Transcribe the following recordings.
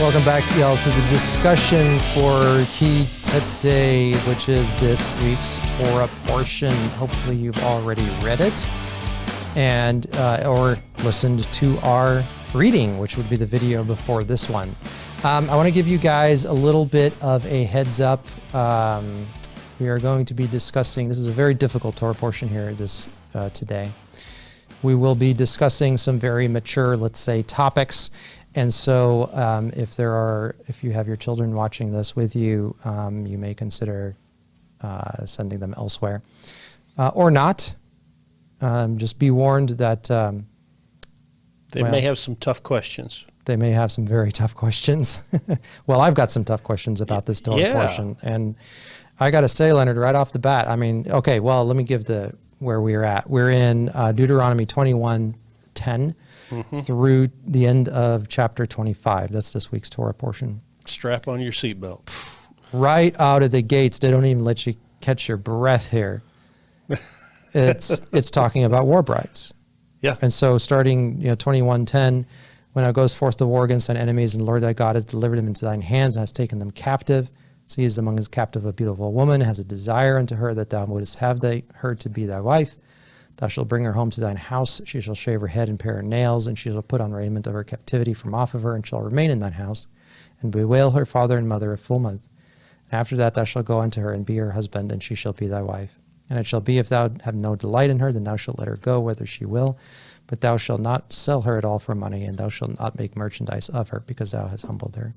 Welcome back, y'all, to the discussion for Tetze, which is this week's Torah portion. Hopefully you've already read it and or listened to our reading, which would be the video before this one. I want to give you guys a little bit of a heads up. We are going to be discussing, this is a very difficult Torah portion here today. We will be discussing some very mature, let's say, topics. And so if you have your children watching this with you, you may consider sending them elsewhere or not. Just be warned that they may have some tough questions. They may have some very tough questions. Well, I've got some tough questions about this Torah portion. And I got to say, Leonard, right off the bat, I mean, okay, well, let me give where we're at. We're in Deuteronomy 21:10. Mm-hmm. Through the end of chapter 25. That's this week's Torah portion. Strap on your seatbelt. Right out of the gates, they don't even let you catch your breath here. It's talking about war brides. Yeah. And so starting 21:10, when thou goest forth to war against thine enemies, and the Lord thy God has delivered them into thine hands and has taken them captive. So he is among his captive a beautiful woman, has a desire unto her that thou wouldest have her to be thy wife. Thou shalt bring her home to thine house. She shall shave her head and pare her nails, and she shall put on raiment of her captivity from off of her, and shall remain in thine house, and bewail her father and mother a full month. And after that thou shalt go unto her, and be her husband, and she shall be thy wife. And it shall be, if thou have no delight in her, then thou shalt let her go, whether she will. But thou shalt not sell her at all for money, and thou shalt not make merchandise of her, because thou hast humbled her.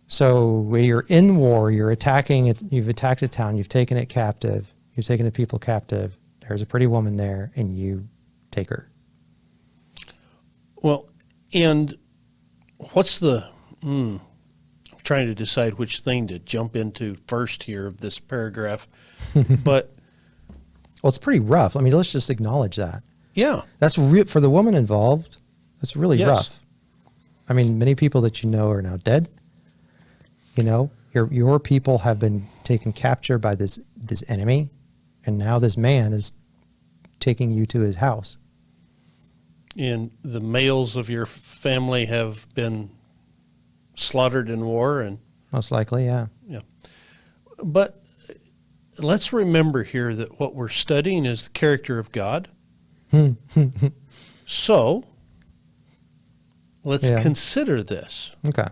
So where you're in war, you're attacking it, you've attacked a town, you've taken it captive. You've taken the people captive. There's a pretty woman there, and you take her. Well, and what's I'm trying to decide which thing to jump into first here of this paragraph. But well, it's pretty rough. I mean, let's just acknowledge that. Yeah. That's for the woman involved. That's really rough. I mean, many people that you know are now dead. You know, your people have been taken capture by this enemy. And now this man is taking you to his house. And the males of your family have been slaughtered in war. And most likely, yeah. Yeah. But let's remember here that what we're studying is the character of God. So let's consider this. Okay.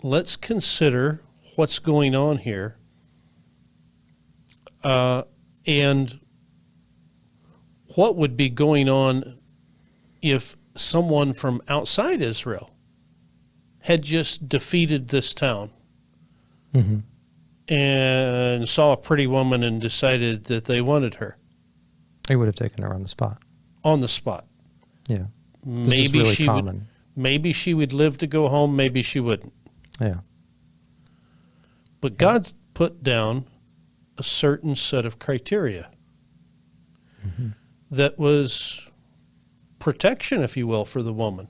Let's consider what's going on here. And what would be going on if someone from outside Israel had just defeated this town and saw a pretty woman and decided that they wanted her? They would have taken her on the spot. On the spot. Yeah. Maybe this is really common. Maybe she would live to go home. Maybe she wouldn't. Yeah. But God's put down a certain set of criteria that was protection, if you will, for the woman.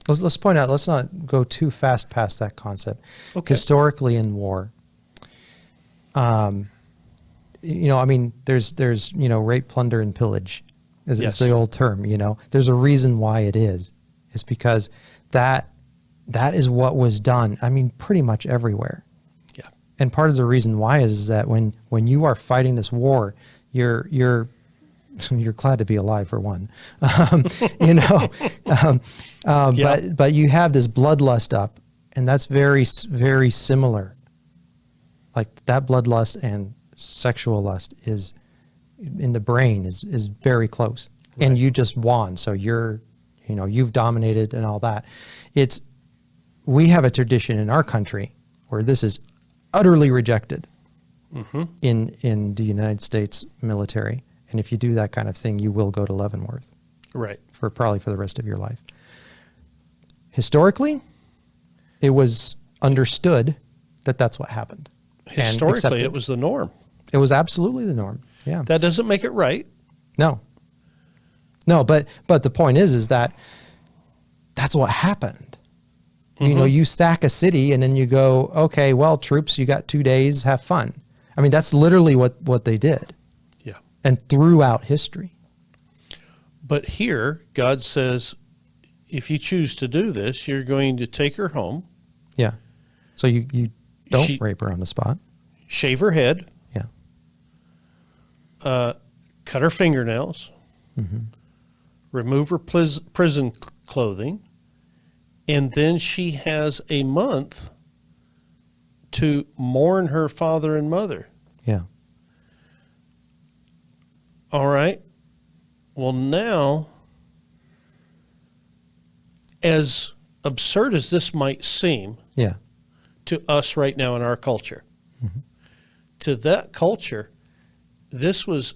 Let's point out, let's not go too fast past that concept. Okay. Historically in war, I mean, there's rape, plunder, and pillage is the old term, There's a reason why it is. It's because that is what was done, I mean, pretty much everywhere. And part of the reason why is that when you are fighting this war, you're glad to be alive, for one, but you have this bloodlust up, and that's very, very similar. Like that bloodlust and sexual lust is in the brain is very close, right. And you just won. So you've dominated and all that. We have a tradition in our country where this is utterly rejected in the United States military. And if you do that kind of thing, you will go to Leavenworth. Right. Probably for the rest of your life. Historically, it was understood that that's what happened. Historically, it was the norm. It was absolutely the norm. Yeah. That doesn't make it right. No, but the point is that that's what happened. You sack a city and then you go, okay, well, troops, you got 2 days, have fun. I mean, that's literally what they did. Yeah. And throughout history. But here, God says, if you choose to do this, you're going to take her home. Yeah. So you don't rape her on the spot. Shave her head. Yeah. Cut her fingernails. Mm-hmm. Remove her prison clothing. And then she has a month to mourn her father and mother. Yeah. All right. Well, now, as absurd as this might seem Yeah. to us right now in our culture, Mm-hmm. to that culture, this was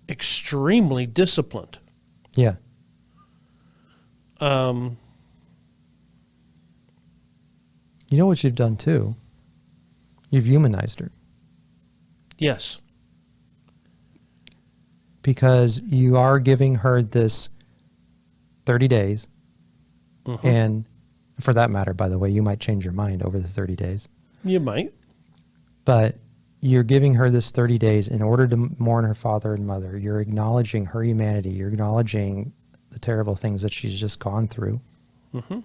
extremely disciplined. Yeah. You know what you've done too? You've humanized her. Yes. Because you are giving her this 30 days. Mm-hmm. And for that matter, by the way, you might change your mind over the 30 days. You might. But you're giving her this 30 days in order to mourn her father and mother. You're acknowledging her humanity. You're acknowledging the terrible things that she's just gone through. Mm-hmm.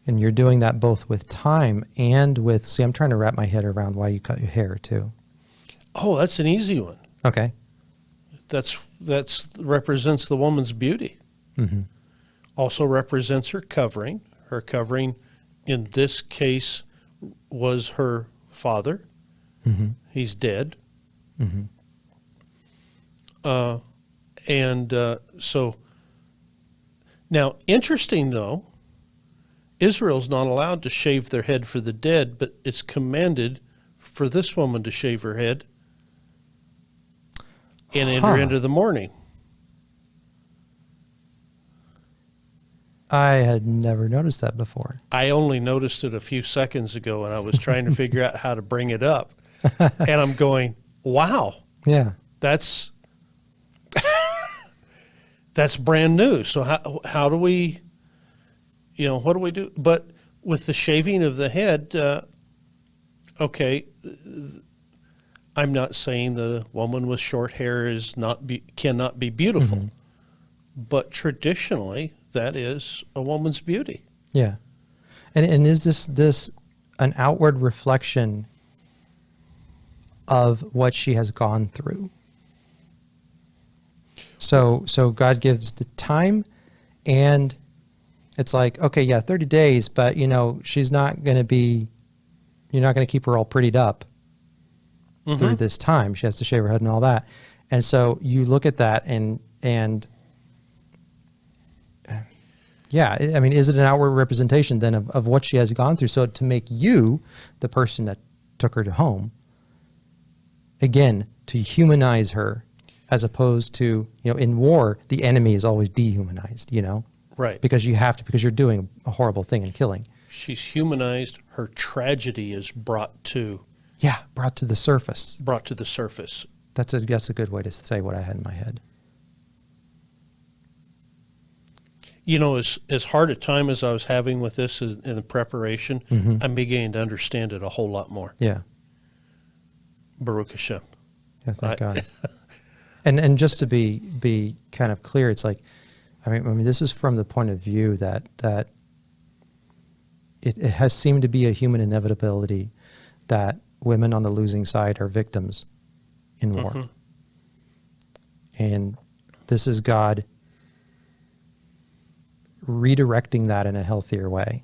And you're doing that both with time and with, see, I'm trying to wrap my head around why you cut your hair too. Oh, that's an easy one. Okay. That's represents the woman's beauty. Mm-hmm. Also represents her covering. Her covering, in this case, was her father. Mm-hmm. He's dead. Mm-hmm. So now, interesting though, Israel's not allowed to shave their head for the dead, but it's commanded for this woman to shave her head and enter into the mourning. I had never noticed that before. I only noticed it a few seconds ago, and I was trying to figure out how to bring it up. And I'm going, wow. Yeah. That's brand new. So how do we, what do we do? But with the shaving of the head, okay, I'm not saying the woman with short hair cannot be beautiful, Mm-hmm. but traditionally that is a woman's beauty. Yeah. And is this an outward reflection of what she has gone through? So God gives the time, and it's like, okay, yeah, 30 days, but she's not going to be, you're not going to keep her all prettied up Mm-hmm. through this time. She has to shave her head and all that. And so you look at that and yeah, I mean, is it an outward representation then of what she has gone through? So to make you the person that took her to home, again, to humanize her, as opposed to, in war, the enemy is always dehumanized, Right. because you're doing a horrible thing and killing. She's humanized. Her tragedy is brought to the surface. That's That's a good way to say what I had in my head. As hard a time as I was having with this in the preparation, Mm-hmm. I'm beginning to understand it a whole lot more. Yeah. Baruch Hashem. Yeah, thank God. And just to be kind of clear, it's like, I mean, this is from the point of view that it has seemed to be a human inevitability that women on the losing side are victims in war. Mm-hmm. And this is God redirecting that in a healthier way.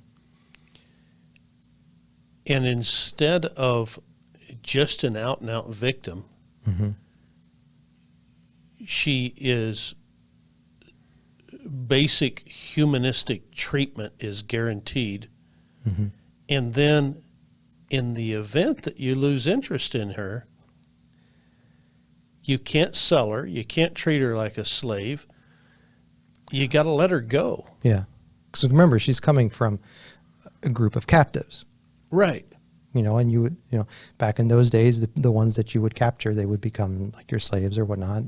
And instead of just an out-and-out victim, Mm-hmm. she is basic humanistic treatment is guaranteed. Mm-hmm. And then in the event that you lose interest in her, you can't sell her. You can't treat her like a slave. You got to let her go. Yeah. Because remember, she's coming from a group of captives. Right. And you would, back in those days, the ones that you would capture, they would become like your slaves or whatnot.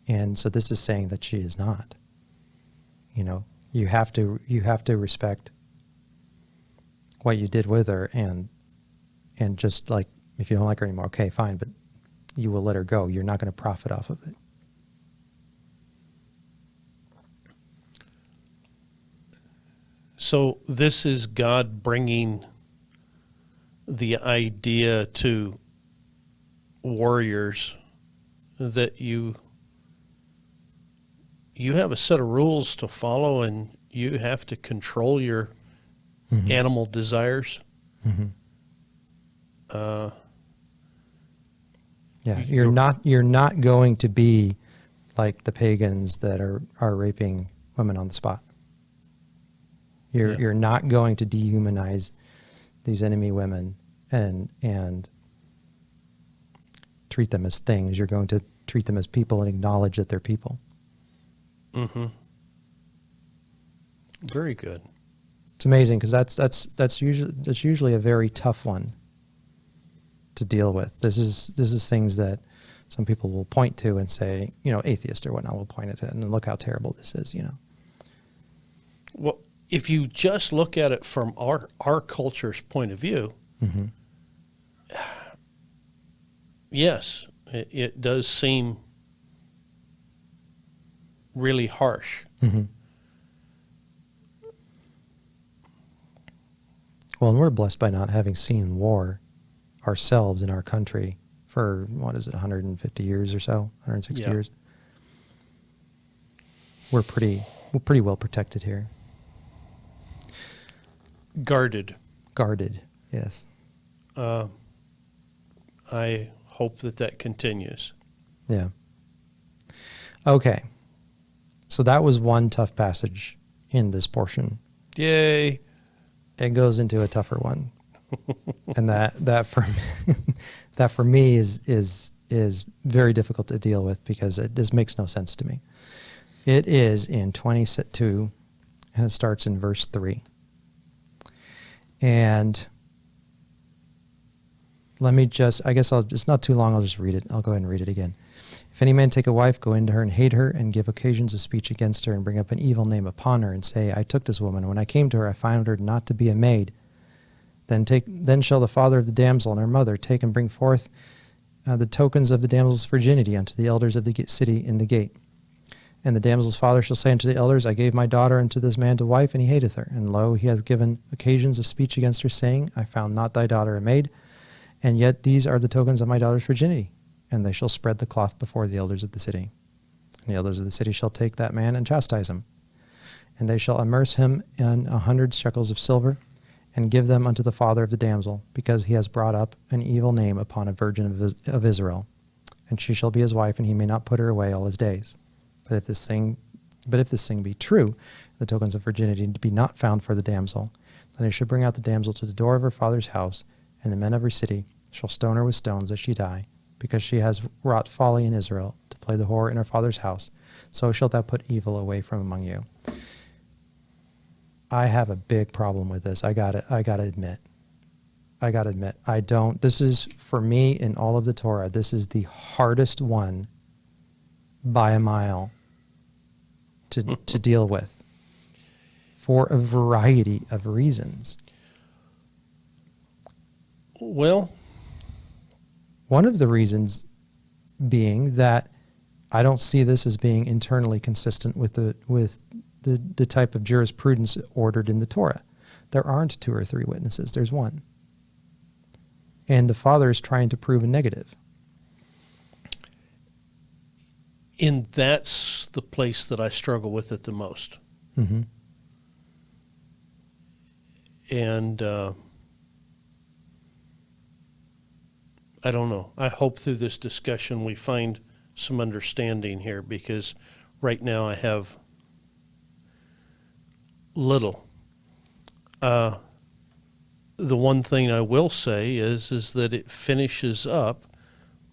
And so this is saying that she is not. You have to respect what you did with her, and just like, if you don't like her anymore, okay, fine, but you will let her go. You're not going to profit off of it. So this is God bringing the idea to warriors that you have a set of rules to follow, and you have to control your animal desires. Yeah, you're not going to be like the pagans that are raping women on the spot. You're not going to dehumanize these enemy women and treat them as things. You're going to treat them as people and acknowledge that they're people. Very good. It's amazing because that's usually a very tough one to deal with. This is things that some people will point to and say, atheist or whatnot will point at it and look how terrible this is. Well, if you just look at it from our culture's point of view, yes, it does seem really harsh. Well, and we're blessed by not having seen war ourselves in our country for, 150 years or so, 160 years. We're pretty well protected here. Guarded, yes. I hope that continues. Yeah. Okay. So that was one tough passage in this portion. Yay. It goes into a tougher one. And that for me is very difficult to deal with because it just makes no sense to me. It is in 22 and it starts in verse 3. And let me it's not too long, I'll just read it. I'll go ahead and read it again. If any man take a wife, go into her and hate her, and give occasions of speech against her, and bring up an evil name upon her, and say, I took this woman, and when I came to her, I found her not to be a maid. Then shall the father of the damsel and her mother take and bring forth the tokens of the damsel's virginity unto the elders of the city in the gate. And the damsel's father shall say unto the elders, I gave my daughter unto this man to wife, and he hateth her. And lo, he hath given occasions of speech against her, saying, I found not thy daughter a maid, and yet these are the tokens of my daughter's virginity. And they shall spread the cloth before the elders of the city. And the elders of the city shall take that man and chastise him. And they shall immerse him in 100 shekels of silver, and give them unto the father of the damsel, because he has brought up an evil name upon a virgin of Israel. And she shall be his wife, and he may not put her away all his days. But if this thing be true, the tokens of virginity be not found for the damsel, then he should bring out the damsel to the door of her father's house, and the men of her city shall stone her with stones that she die, because she has wrought folly in Israel, to play the whore in her father's house. So shalt thou put evil away from among you. I have a big problem with this. I gotta admit. This is, for me, in all of the Torah, this is the hardest one by a mile to deal with, for a variety of reasons. Well, one of the reasons being that I don't see this as being internally consistent with the type of jurisprudence ordered in the Torah. There aren't 2 or 3 witnesses. There's one. And the father is trying to prove a negative. and that's the place that I struggle with it the most. Mm-hmm. And I don't know. I hope through this discussion we find some understanding here, because right now I have little. The one thing I will say is that it finishes up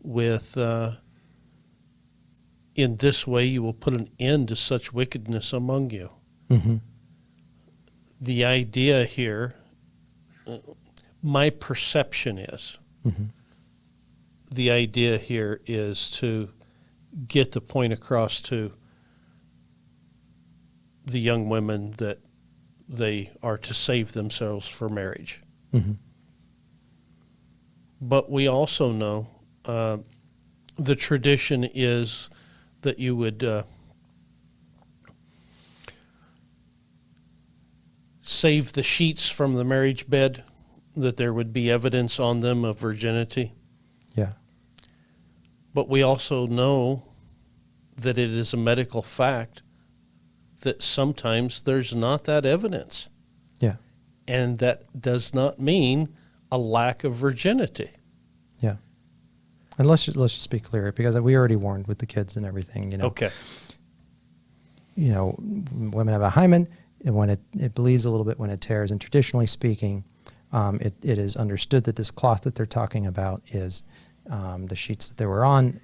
with, in this way you will put an end to such wickedness among you. Mm-hmm. The idea here, my perception is, Mm-hmm. the idea here is to get the point across to the young women that they are to save themselves for marriage. Mm-hmm. But we also know the tradition is that you save the sheets from the marriage bed, that there would be evidence on them of virginity. Yeah. But we also know that it is a medical fact that sometimes there's not that evidence. Yeah. And that does not mean a lack of virginity. Yeah. And let's just be clear, because we already warned with the kids and everything, you know. Okay. You know, women have a hymen, and when it bleeds a little bit when it tears, and traditionally speaking, it is understood that this cloth that they're talking about is the sheets that they were on.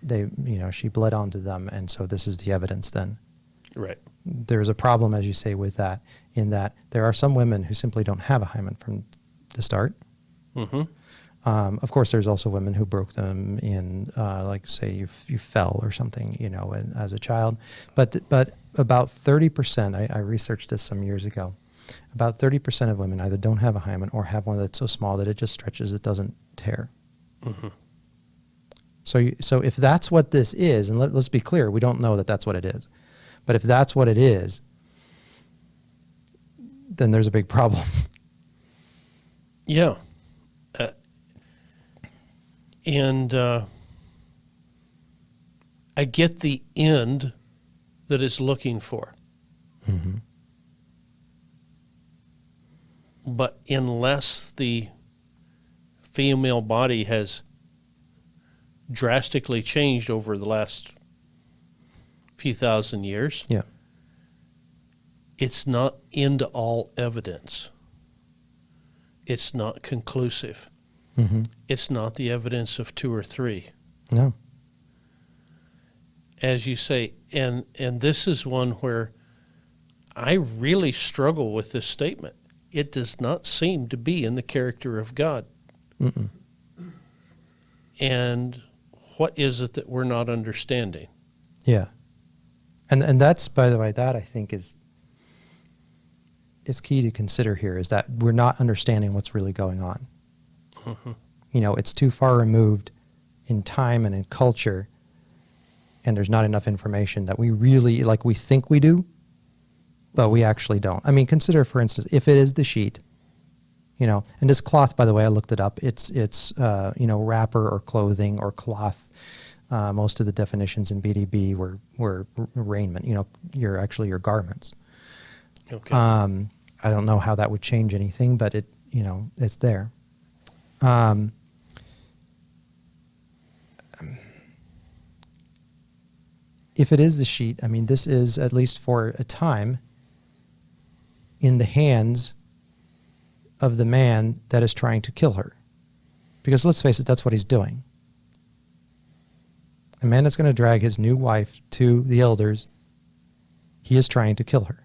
She bled onto them, and so this is the evidence then. Right. There's a problem, as you say, with that, in that there are some women who simply don't have a hymen from the start. Mm-hmm. Of course, there's also women who broke them in, like say you fell or something, you know, as a child. But about 30%, I researched this some years ago, about 30% of women either don't have a hymen or have one that's so small that it just stretches, it doesn't tear. Mm-hmm. So if that's what this is, and let's be clear, we don't know that that's what it is. But if that's what it is, then there's a big problem. Yeah. And I get the end that it's looking for. Mm-hmm. But unless the female body has drastically changed over the last few thousand years, Yeah. it's not end all evidence. It's not conclusive. Mm-hmm. It's not the evidence of 2 or 3. No. As you say, and this is one where I really struggle with this statement. It does not seem to be in the character of God. Mm-mm. And what is it that we're not understanding? Yeah. And that's, by the way, that I think is key to consider here, is that we're not understanding what's really going on. Mm-hmm. You know, it's too far removed in time and in culture, and there's not enough information that we really, like, we think we do, but we actually don't. I mean, consider, for instance, if it is the sheet, you know, and this cloth, by the way, I looked it up. It's wrapper or clothing or cloth. Most of the definitions in BDB were raiment, you know, your garments. Okay. I don't know how that would change anything, but it's there. If it is the sheet, I mean, this is, at least for a time, in the hands of the man that is trying to kill her. Because let's face it, that's what he's doing. A man that's going to drag his new wife to the elders, he is trying to kill her.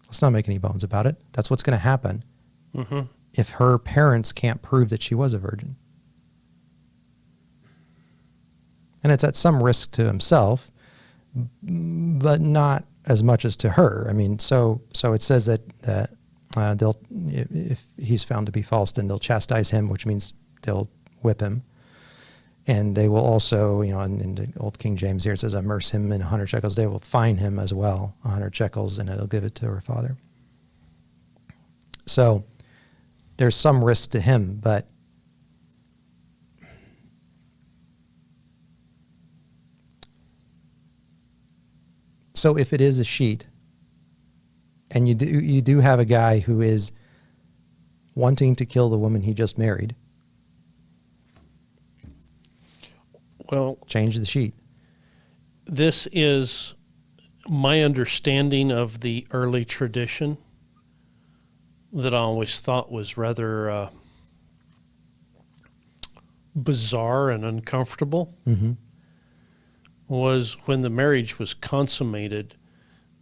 Let's not make any bones about it. That's what's going to happen. Mm-hmm. If her parents can't prove that she was a virgin. And it's at some risk to himself, but not as much as to her. I mean, so it says that they'll, if he's found to be false, then they'll chastise him, which means they'll whip him. And they will also, you know, in the old King James here, it says, immerse him in 100 shekels. They will fine him as well, 100 shekels, and it'll give it to her father. So there's some risk to him, but so if it is a sheet, and you do have a guy who is wanting to kill the woman he just married, well, change the sheet. This is my understanding of the early tradition that I always thought was rather bizarre and uncomfortable. Mm-hmm. Was when the marriage was consummated,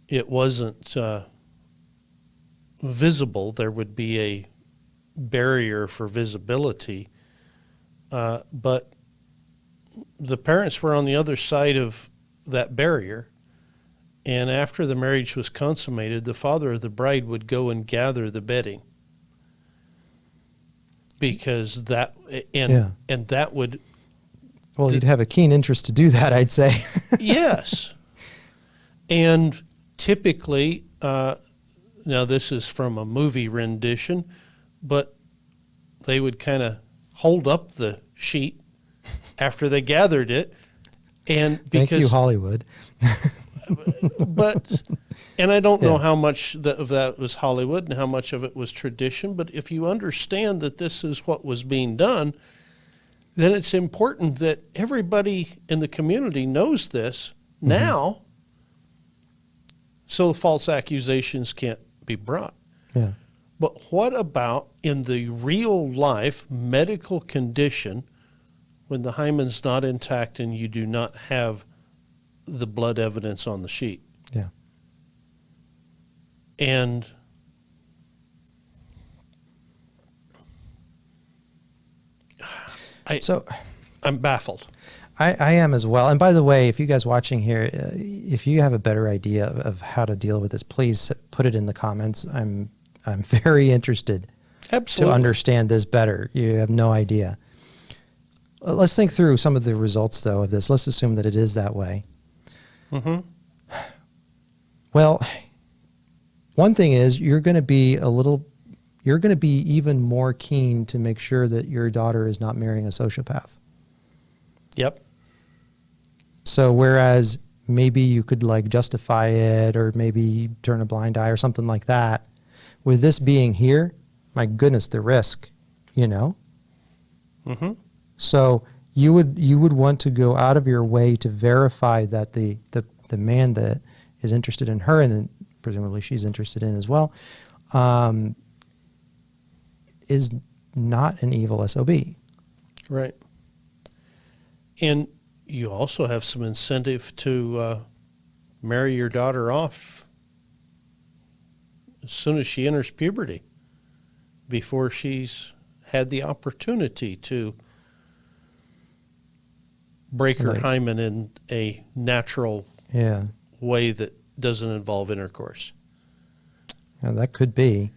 it wasn't visible. There would be a barrier for visibility, but the parents were on the other side of that barrier, and after the marriage was consummated, the father of the bride would go and gather the bedding, because that and that would. Well, you'd have a keen interest to do that, I'd say. Yes. And typically, now this is from a movie rendition, but they would kind of hold up the sheet after they gathered it. And because, thank you, Hollywood. But, and I don't know Yeah. how much of that was Hollywood and how much of it was tradition, but if you understand that this is what was being done, then it's important that everybody in the community knows this now, so false accusations can't be brought. Yeah. But what about in the real life medical condition when the hymen's not intact and you do not have the blood evidence on the sheet? Yeah. And I'm baffled. I am as well. And by the way, if you guys watching here, if you have a better idea of how to deal with this, please put it in the comments. I'm very interested Absolutely. to understand this better. You have no idea. Let's think through some of the results, though, of this. Let's assume that it is that way. Mm-hmm. Well, one thing is you're going to be even more keen to make sure that your daughter is not marrying a sociopath. Yep. So whereas maybe you could like justify it or maybe turn a blind eye or something like that, with this being here, my goodness, the risk, you know? Mm-hmm. So you would want to go out of your way to verify that the man that is interested in her, and then presumably she's interested in as well, is not an evil SOB. Right. And you also have some incentive to marry your daughter off as soon as she enters puberty, before she's had the opportunity to break her hymen in a natural way that doesn't involve intercourse. Yeah, that could be.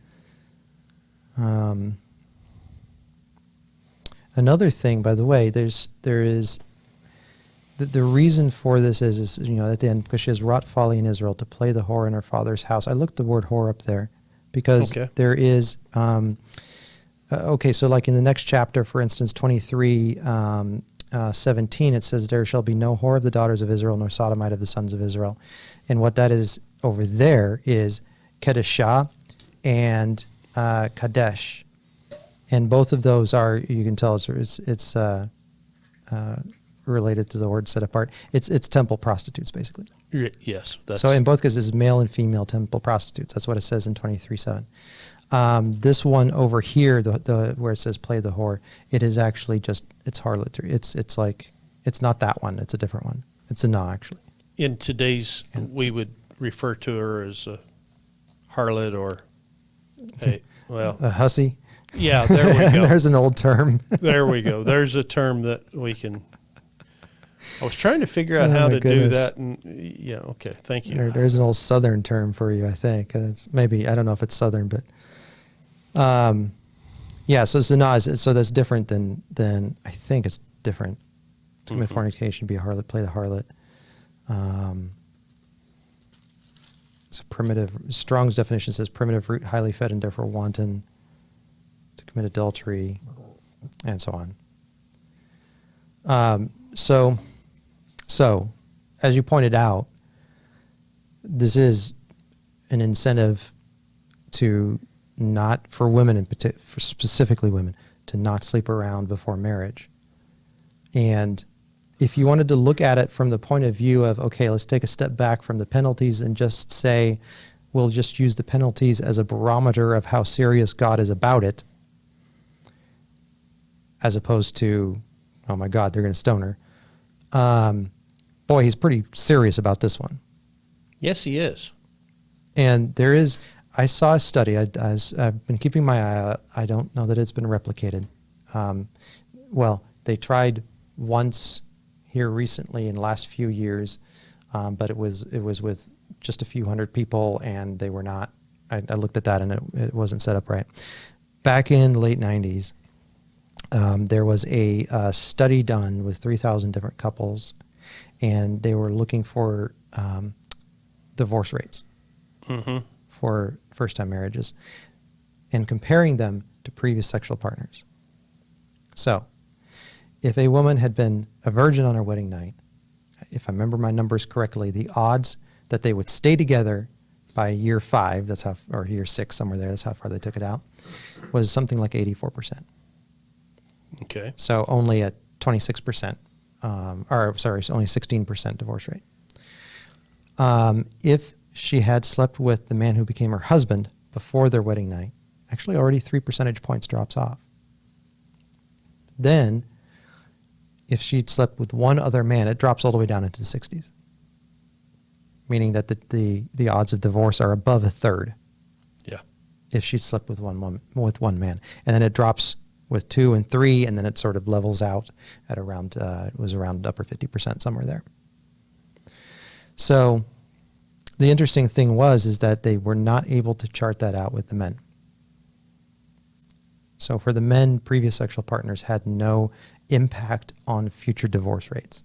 Another thing, by the way, there is the reason for this is you know, at the end, because she has wrought folly in Israel to play the whore in her father's house. I looked the word whore up there because there is so like in the next chapter, for instance, 23:17, it says, "There shall be no whore of the daughters of Israel, nor sodomite of the sons of Israel." And what that is over there is Kedeshah and Kadesh. And both of those are, you can tell it's related to the word set apart. It's temple prostitutes, basically. Yes. So in both cases, male and female temple prostitutes. That's what it says in 23:7. This one over here, the where it says play the whore, it is actually just, it's harlotry. It's like, it's not that one. It's a different one. It's a no, actually. In today's, we would refer to her as a harlot or a hussy. Yeah, there we go. There's an old term. There we go. There's a term that we can. I was trying to figure out how to do that, and yeah, okay, thank you. There's an old Southern term for you, I think. It's maybe, I don't know if it's Southern, but yeah. So zinah, so that's different than I think it's different. To commit fornication, be a harlot, play the harlot. So primitive. Strong's definition says primitive, highly fed, and therefore wanton. To commit adultery, and so on. So, as you pointed out, this is an incentive to not, for women in particular, for specifically women, to not sleep around before marriage. And if you wanted to look at it from the point of view of, okay, let's take a step back from the penalties and just say, we'll just use the penalties as a barometer of how serious God is about it, as opposed to, oh my God, they're going to stone her. Boy, he's pretty serious about this one. Yes, he is. And there is, I saw a study, I've been keeping my eye out. I don't know that it's been replicated. Well, they tried once here recently in the last few years, but it was with just a few hundred people, and they were not, I looked at that and it wasn't set up right. Back in the late 90s, there was a study done with 3,000 different couples, and they were looking for divorce rates for first-time marriages and comparing them to previous sexual partners. So, if a woman had been a virgin on her wedding night, if I remember my numbers correctly, the odds that they would stay together by year 5, that's how, or year 6, somewhere there, that's how far they took it out, was something like 84%. Okay. So only a 26%, only 16% divorce rate. If she had slept with the man who became her husband before their wedding night, actually already 3 percentage points drops off. Then, if she'd slept with one other man, it drops all the way down into the 60s. Meaning that the odds of divorce are above a third. Yeah. If she slept with one man, and then it drops with 2 and 3, and then it sort of levels out at around it was around upper 50%, somewhere there. So the interesting thing is that they were not able to chart that out with the men. So for the men, previous sexual partners had no impact on future divorce rates.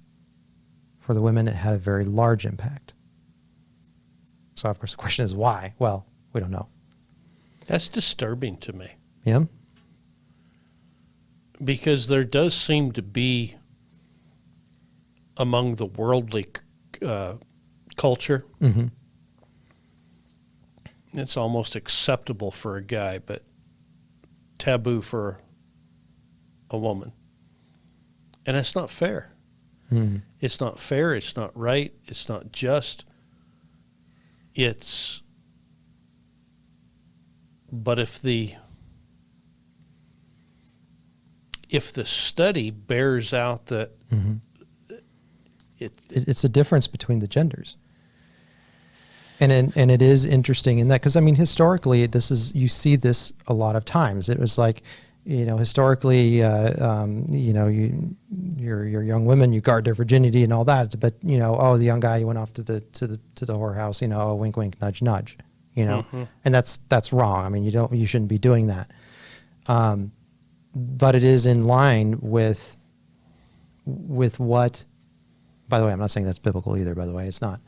For the women, it had a very large impact. So, of course, the question is why? Well, we don't know. That's disturbing to me. Yeah? Because there does seem to be, among the worldly culture, Mm-hmm. it's almost acceptable for a guy, but taboo for a woman. And it's not fair. Mm-hmm. It's not fair. It's not right. It's not just. But if the study bears out that Mm-hmm. It's a difference between the genders. And it is interesting in that, because I mean, historically, you see this a lot of times. It was like, historically, your young women, you guard their virginity and all that, but the young guy, you went off to the whorehouse, wink, wink, nudge, nudge, Mm-hmm. and that's wrong. I mean, you shouldn't be doing that. But it is in line with what. By the way, I'm not saying that's biblical either. By the way, it's not.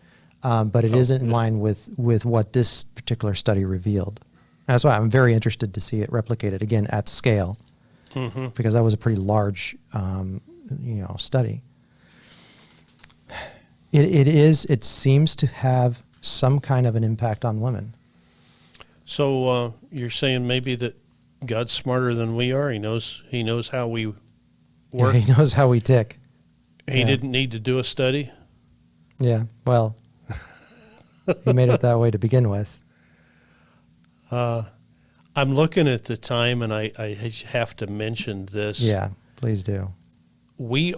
But it is in line with what this particular study revealed. And that's why I'm very interested to see it replicated again at scale, Mm-hmm. because that was a pretty large, study. It seems to have some kind of an impact on women. So you're saying maybe that God's smarter than we are. He knows how we work. Yeah, he knows how we tick. He didn't need to do a study. Yeah, well, he made it that way to begin with. I'm looking at the time, and I have to mention this. Yeah, please do. We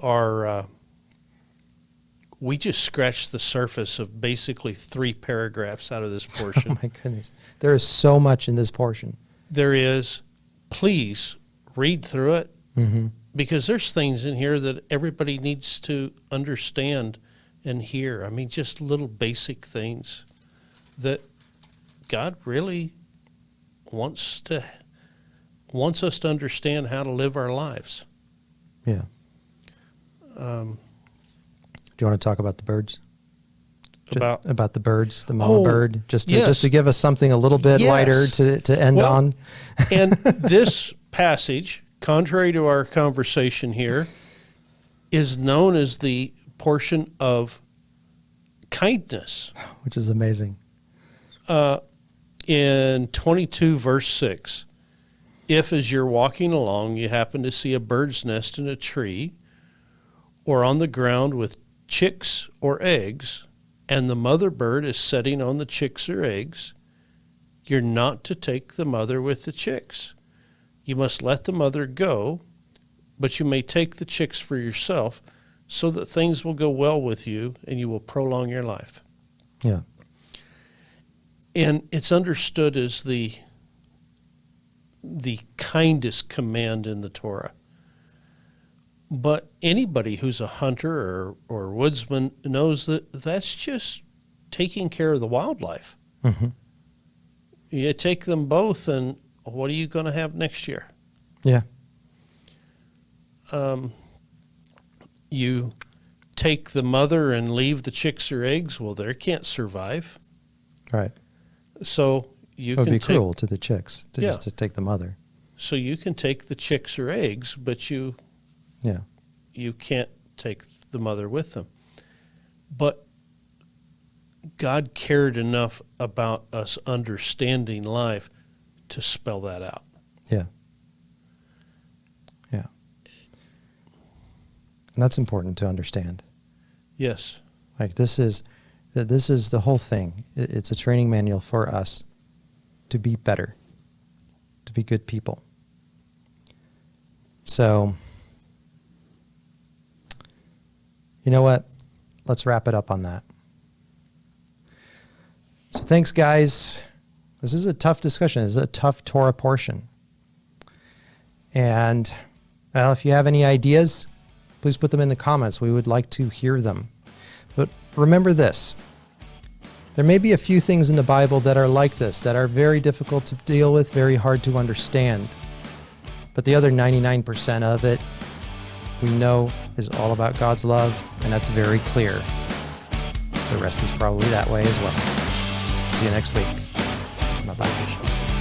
just scratched the surface of basically 3 paragraphs out of this portion. Oh my goodness. There is so much in this portion. There is. Please read through it, Mm-hmm. because there's things in here that everybody needs to understand and hear. I mean, just little basic things that God really wants us to understand how to live our lives. Yeah. Do you want to talk about the birds? About the birds, the mama bird, just to give us something a little bit lighter to end on. And this passage, contrary to our conversation here, is known as the portion of kindness. Which is amazing. In 22 verse 6, if as you're walking along you happen to see a bird's nest in a tree or on the ground with chicks or eggs, and the mother bird is setting on the chicks or eggs, you're not to take the mother with the chicks. You must let the mother go, but you may take the chicks for yourself, so that things will go well with you and you will prolong your life. Yeah. And it's understood as the kindest command in the Torah. But anybody who's a hunter or woodsman knows that that's just taking care of the wildlife. Mm-hmm. You take them both, and what are you going to have next year? Yeah. You take the mother and leave the chicks or eggs, well, they can't survive. Right. So you It would can be take, cruel to the chicks to Yeah. just to take the mother. so you can take the chicks or eggs, but you Yeah. can't take the mother with them. But God cared enough about us understanding life to spell that out. Yeah. Yeah. And that's important to understand. Yes. Like this is the whole thing. It's a training manual for us to be better, to be good people. So, you know what? Let's wrap it up on that. So thanks, guys. This is a tough discussion. This is a tough Torah portion. And well, if you have any ideas, please put them in the comments. We would like to hear them. But remember this. There may be a few things in the Bible that are like this, that are very difficult to deal with, very hard to understand. But the other 99% of it, we know, is all about God's love, and that's very clear. The rest is probably that way as well. See you next week. Bye-bye.